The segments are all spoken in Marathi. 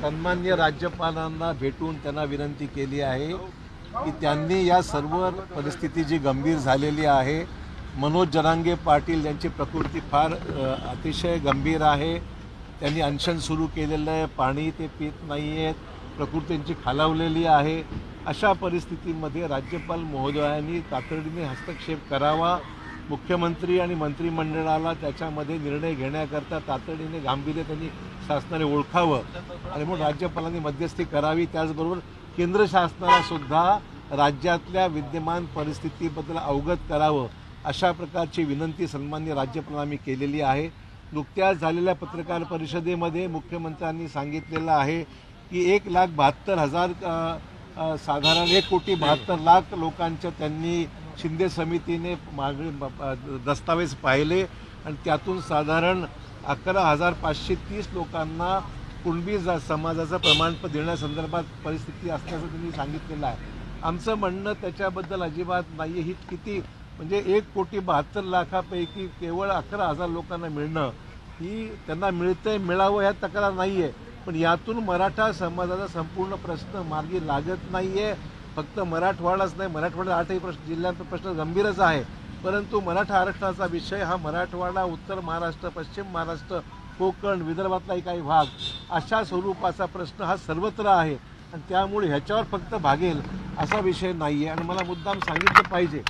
सन्माननीय राज्यपालांना भेटून त्यांना विनंती केली आहे की त्यांनी या सर्व परिस्थिती जी गंभीर झालेली आहे, मनोज जरांगे पाटील यांची प्रकृती फार अतिशय गंभीर आहे, त्यांनी अनशन सुरू केलेलं आहे, पाणी ते पित नाही आहेत, प्रकृती त्यांची खालावलेली आहे, अशा परिस्थितीमध्ये राज्यपाल महोदयांनी तातडीने हस्तक्षेप करावा, मुख्यमंत्री आणि मंत्रिमंडळाला त्याच्यामध्ये निर्णय घेण्याकरता तातडीने गांभीर्य त्यांनी शासनाने ओळखावं आणि म्हणून राज्यपालांनी मध्यस्थी करावी। त्याचबरोबर केंद्र शासनाला सुद्धा राज्यातल्या विद्यमान परिस्थितीबद्दल अवगत करावं, अशा प्रकारची विनंती सन्माननीय राज्यपालांना आम्ही केलेली आहे। नुकत्याच झालेल्या पत्रकार परिषदेमध्ये मुख्यमंत्र्यांनी सांगितलेलं आहे की 1,72,000 साधारण 1,72,00,000 लोकांच्या त्यांनी शिंदे समितीने दस्तावेज पाहिले आणि त्यातून साधारण 11,530 लोकांना कुणबी समाजाचं प्रमाणपत्र देण्यासंदर्भात परिस्थिती असल्याचं त्यांनी सांगितलेलं आहे। आमचं म्हणणं त्याच्याबद्दल अजिबात नाही, ही किती म्हणजे 1,72,00,000 केवळ 11,000 लोकांना मिळणं ही त्यांना मिळतंय मिळावं ह्या तक्रार नाही आहे, पण यातून मराठा समाजाचा संपूर्ण प्रश्न मार्गी लागत नाही आहे। फक्त मराठवाडाच नाही, मराठवाड्यात 8ही जिल्ह्यांचा प्रश्न गंभीरच आहे, परंतु मराठा आरक्षणाचा विषय हा मराठवाडा, उत्तर महाराष्ट्र, पश्चिम महाराष्ट्र, कोकण, विदर्भातलाही काही भाग अशा स्वरूपाचा प्रश्न हा सर्वत्र आहे आणि त्यामुळे ह्याच्यावर फक्त भागेल असा विषय नाही आहे। आणि मला मुद्दाम सांगितलं पाहिजे,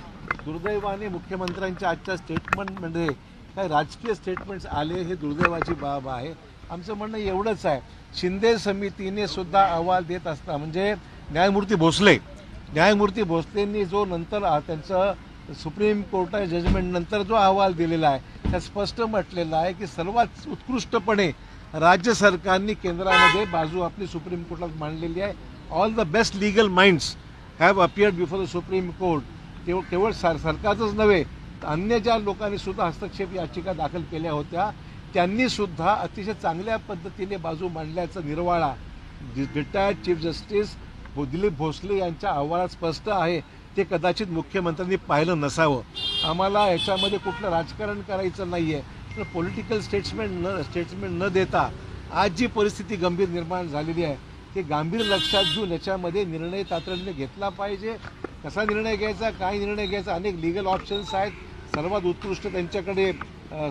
दुर्दैवाने मुख्यमंत्र्यांच्या आजच्या स्टेटमेंटमध्ये काही राजकीय स्टेटमेंट्स आले, हे दुर्दैवाची बाब आहे। आमचं म्हणणं एवढंच आहे, शिंदे समितीने सुद्धा अहवाल देत असता म्हणजे न्यायमूर्ती भोसलेंनी जो नंतर त्यांचं सुप्रीम कोर्ट जजमेंट नंतर जो अहवाल दिलेला आहे त्यात स्पष्ट म्हटलेलं आहे की सर्वात उत्कृष्टपणे राज्य सरकारने केंद्रामध्ये बाजू आपली सुप्रीम कोर्टात मांडलेली आहे। All the best legal minds have appeared before the supreme court. केवळ सरकारचंच नव्हे, अन्य ज्या लोकांनी सुद्धा हस्तक्षेप याचिका दाखल केल्या होत्या त्यांनी सुद्धा अतिशय चांगल्या पद्धतीने बाजू मांडल्याचा निर्वाळा retired chief justice Dilip Bhosale यांच्या अहवालात स्पष्ट आहे। ते कदाचित मुख्यमंत्र्यांनी पाहिलं नसावं। आम्हाला याच्यामध्ये कुठलं राजकारण करायचं नाही आहे, पण पॉलिटिकल स्टेटमेंट न देता आज जी परिस्थिती गंभीर निर्माण झालेली आहे ते गांभीर लक्षात घेऊन याच्यामध्ये निर्णय तातडीने घेतला पाहिजे। कसा निर्णय घ्यायचा, काय निर्णय घ्यायचा, अनेक लीगल ऑप्शन्स आहेत। सर्वात उत्कृष्ट त्यांच्याकडे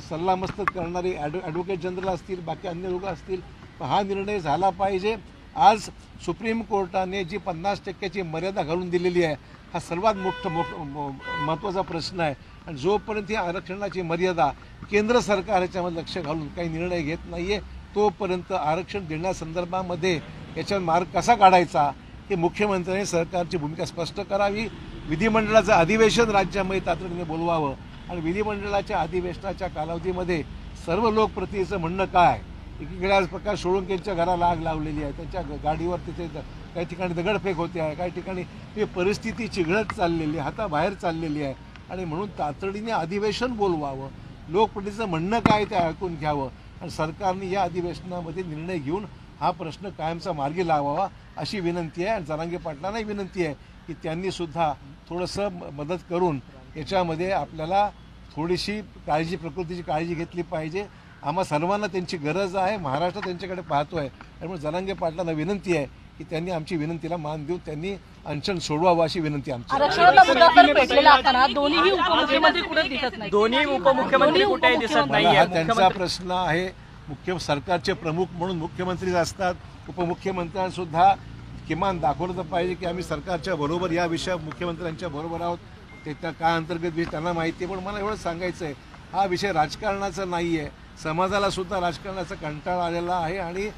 सल्लामसलत करणारे ॲडव्होकेट जनरल असतील, बाकी अन्य लोक असतील, हा निर्णय झाला पाहिजे। आज सुप्रीम कोर्टाने जी 50% मर्यादा घालून दिलेली आहे हा सर्वात महत्त्वाचा प्रश्न आहे आणि जोपर्यंत ही आरक्षणाची मर्यादा केंद्र सरकार याच्यामध्ये लक्ष घालून काही निर्णय घेत नाही आहे तोपर्यंत आरक्षण देण्यासंदर्भामध्ये याच्यावर मार्ग कसा काढायचा हे मुख्यमंत्र्यांनी सरकारची भूमिका स्पष्ट करावी। विधिमंडळाचं अधिवेशन राज्यामध्ये तातडीने बोलवावं आणि विधिमंडळाच्या अधिवेशनाच्या कालावधीमध्ये सर्व लोकप्रतिनिधीचं म्हणणं काय, एकीकडे आज प्रकाश सोळंकेंच्या घराला आग लावलेली आहे, त्यांच्या गाडीवर तिथे काही ठिकाणी दगडफेक होते आहे, काही ठिकाणी ही परिस्थिती चिघळत चाललेली आहे, हाताबाहेर चाललेली आहे आणि म्हणून तातडीने अधिवेशन बोलवावं, लोकप्रतिनिधीचं म्हणणं काय ते ऐकून घ्यावं आणि सरकारने या अधिवेशनामध्ये निर्णय घेऊन हा प्रश्न कायमचा मार्गी लावावा अशी विनंती आहे। आणि जरांगे पाटलांनाही विनंती आहे की त्यांनी सुद्धा थोडंसं मदत करून याच्यामध्ये आपल्याला थोडीशी प्रकृतीची काळजी घेतली पाहिजे। आम्हा सर्वांना त्यांची गरज आहे, महाराष्ट्र त्यांच्याकडे पाहतो आहे आणि म्हणून जरांगे पाटलांना विनंती आहे की त्यांनी आमची विनंतीला मान देऊन त्यांनी अनशन सोडवावं अशी विनंती आमची। दोन्ही उपमुख्यमंत्री कुठे दिसत नाही, हा त्यांचा प्रश्न आहे। सरकारचे प्रमुख म्हणून मुख्यमंत्रीच असतात, उपमुख्यमंत्र्यांसुद्धा किमान दाखवलं तर पाहिजे की आम्ही सरकारच्या बरोबर या विषयात मुख्यमंत्र्यांच्या बरोबर आहोत। ते त्या काय अंतर्गत विषय त्यांना माहिती आहे, पण मला एवढं सांगायचं आहे हा विषय राजकारणाचा नाही आहे, समाजाला सुद्धा राजकारणाचा कंटाळा आलेला आहे आणि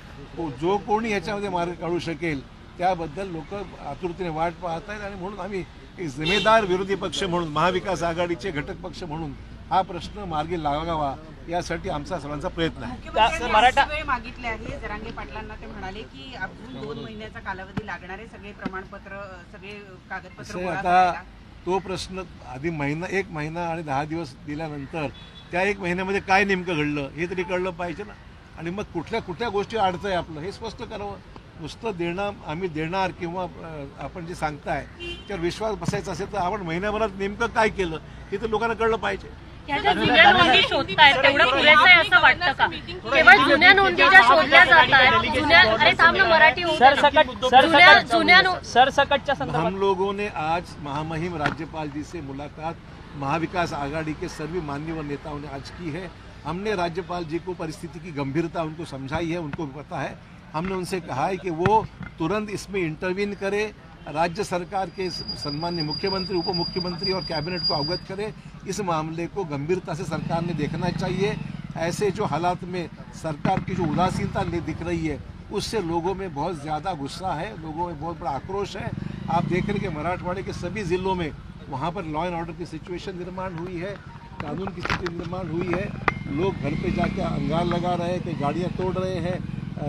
जो कोणी ह्याच्यामध्ये मार्ग काढू शकेल त्याबद्दल लोक आतुरतेने वाट पाहत आहेत आणि म्हणून आम्ही एक जिम्मेदार विरोधी पक्ष म्हणून महाविकास आघाडीचे घटक पक्ष म्हणून हा प्रश्न मार्गी लागावा यासाठी आमचा सर्वांचा प्रयत्न आहे। मराठा मागितले आहे जरांगे पाटलांना, ते म्हणाले की अजून 2 महिन्याचा कालावधी लागणार आहे, सगळे प्रमाणपत्र सगळे कागदपत्र आता तो प्रश्न आधी 1 महिना आणि 10 दिवस दिल्यानंतर त्या 1 महिन्यामध्ये काय नेमकं घडलं हे तरी कळलं पाहिजे ना, आणि मग कुठल्या गोष्टी अडचंय आपलं हे स्पष्ट करावं। नुसतं देणं आम्ही देणार किंवा आपण जे सांगताय त्यावर विश्वास बसायचा असेल तर आपण महिन्याभरात नेमकं काय केलं हे तर लोकांना कळलं पाहिजे। ह्या ज्या जुन्या नोंदी शोधतायत तेवढं पुरेसं आहे असं वाटतं का? केवळ जुन्या नोंदी ज्या शोधल्या जात आहेत, जुन्या अरे थांब ना मराठी सरसकटच्या संदर्भात हम लोगों ने आज महामहिम राज्यपाल जी से मुलाकात महाविकास आघाड़ी के सभी मान्यवर नेताओं ने आज की है। हमने राज्यपाल जी को परिस्थिति की गंभीरता उनको समझाई है, उनको भी पता है। हमने उनसे कहा है कि वो तुरंत इसमें इंटरवीन करे, राज्य सरकार के सम्मान्य मुख्यमंत्री, उप मुख्यमंत्री और कैबिनेट को अवगत करे। इस मामले को गंभीरता से सरकार ने देखना चाहिए। ऐसे जो हालात में सरकार की जो उदासीनता दिख रही है उससे लोगों में बहुत ज़्यादा गुस्सा है, लोगों में बहुत बड़ा आक्रोश है। आप देख रहे हैं कि मराठवाड़े के सभी ज़िलों में वहाँ पर लॉ एंड ऑर्डर की सिचुएशन निर्माण हुई है, कानून की स्थिति निर्माण हुई है। लोग घर पे जाके अंगार लगा रहे हैं, कई गाड़ियाँ तोड़ रहे हैं,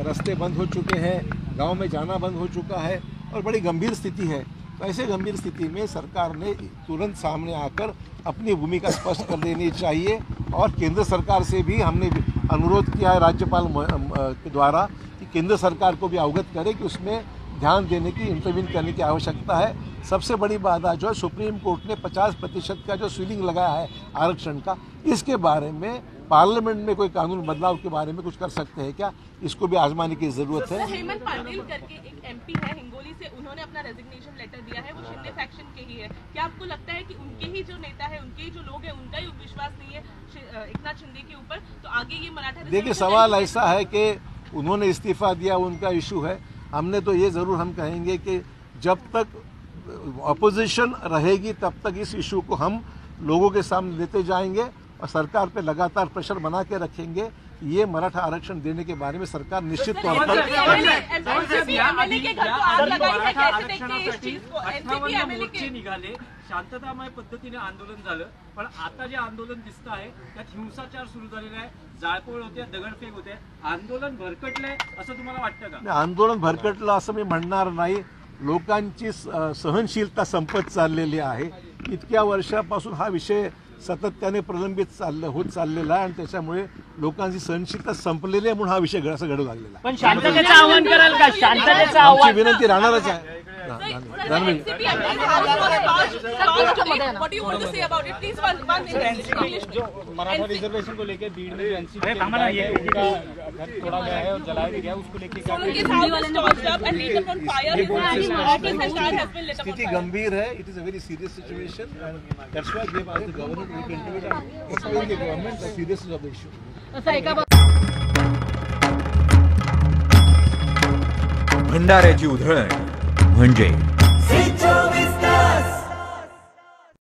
रास्ते बंद हो चुके हैं, गांव में जाना बंद हो चुका है और बड़ी गंभीर स्थिति है। तो ऐसे गंभीर स्थिति में सरकार ने तुरंत सामने आकर अपनी भूमिका स्पष्ट कर देनी चाहिए और केंद्र सरकार से भी हमने अनुरोध किया है राज्यपाल के द्वारा कि केंद्र सरकार को भी अवगत करे कि उसमें ध्यान देने की, इंटरवीन करने की आवश्यकता है। सबसे बड़ी बात है जो सुप्रीम कोर्ट ने 50% का जो सीलिंग लगाया है आरक्षण का, इसके बारे में पार्लियामेंट में कोई कानून बदलाव के बारे में कुछ कर सकते हैं क्या? इसको भी आजमाने की जरूरत है। हेमंत पाटिल करके एक एमपी है हिंगोली से, उन्होंने अपना रेजिग्नेशन लेटर दिया है, वो शिंदे फैक्शन के ही है। क्या आपको लगता है कि उनके ही जो नेता है, उनके ही जो लोग हैं, उनका ही विश्वास नहीं है एकनाथ शिंदे के ऊपर, तो आगे ये मराठा? देखिए, सवाल ऐसा है कि उन्होंने इस्तीफा दिया, उनका इशू है। हमने तो ये जरूर हम कहेंगे कि जब तक अपोजिशन रहेगी तब तक इस इशू को हम लोगों के सामने लेते जाएंगे और सरकार पे लगातार प्रेशर बना के रखेंगे। ये मराठा आरक्षण देने के बारे में सरकार निश्चित तौर पर निघाले, शांततामय पद्धतीने आंदोलन झालं, पण आता जे आंदोलन दिसत आहे त्यात हिंसाचार सुरू झालेला आहे, जाळपोळ होते, दगडफेक होते, आंदोलन भरकटलंय असं तुम्हाला वाटतं का? आंदोलन भरकटलं असं मी म्हणणार नाही। लोकांची सहनशीलता संपत चाललेली आहे। इतक्या वर्षापासून हा विषय सातत्याने प्रलंबित होत चाललेला आहे आणि त्याच्यामुळे लोकांची सहनशीलता संपलेली आहे म्हणून हा विषय असं घडू लागलेला आहे। पण शांततेचं आव्हान कराल का? शांततेचं आव्हान विनंती राहणारच आहे। मराठा रिजर्वेशन को लेकर भीड़ में एनसीपी तोड़ा गया है और जलाया भी गया, उसको लेकर स्थिति गंभीर है। It is a very serious situation and that's why we have asked the government to look into it and explain the government the seriousness of the issue. भंडाऱ्याची उधळण म्हणजे